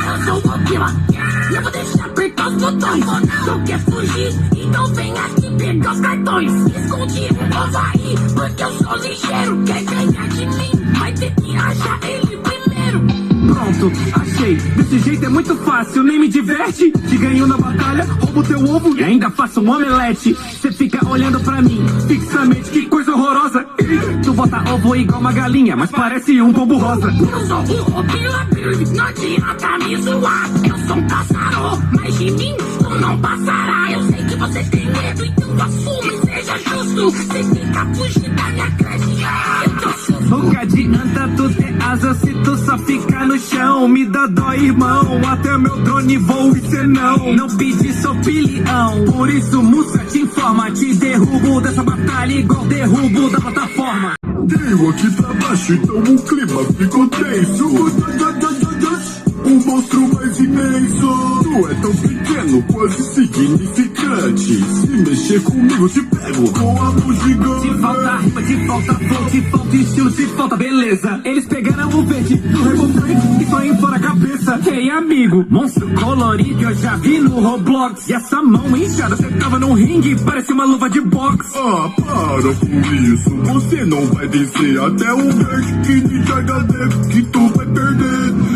Eu sou o opila, eu vou deixar apertar os botões. Não quer fugir, então vem aqui pegar os cartões. Esconde um povo aí, porque eu sou ligeiro. Quer ganhar de mim, vai ter que achar ele primeiro. Pronto, achei. Desse jeito é muito fácil, nem me diverte. Te ganho na batalha, roubo teu ovo e ainda faço um omelete. Cê fica olhando pra mim fixamente, que coisa horrorosa. Tu bota ovo igual uma galinha, mas parece um pombo rosa. Eu sou o opila, não adianta me zoar. Eu sou um pássaro, mas de mim tu não passará. Eu sei que você tem medo, então assume, seja justo. Cê fica fugindo da minha grande. Eu tô susto. Nunca adianta tu ter asa se tu só ficar no chão. Me dá dó, irmão, até meu drone voa e cê não pedi sopilhão. Por isso, Mussa, te informa, te derrubo dessa batalha igual derrubo da plataforma. Veio aqui pra baixo, então o clima ficou tenso. O monstro mais imenso. Tu é tão pequeno, quase insignificante. Se mexer comigo, te pego com a mão gigante. Te falta rima, te falta flow, te falta estilo, te falta beleza. Eles pegaram o verde no Rainbow Friends e foi fora a cabeça. Ei, amigo, monstro colorido eu já vi no Roblox. E essa mão inchada, você tava num ringue, parece uma luva de boxe. Ah, para com isso, você não vai descer até o verde de HD que tu vai perder.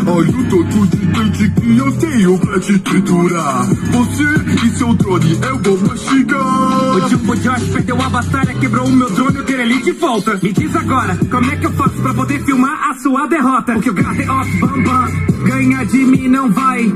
Olha o tanto de dente que eu tenho pra te triturar. Você e seu drone eu vou mastigar. O Jumbo Josh perdeu a batalha, quebrou o meu drone, eu quero ele de volta. Me diz agora, como é que eu faço pra poder filmar a sua derrota? Porque o Garden of Bam Bam ganhar de mim não vai.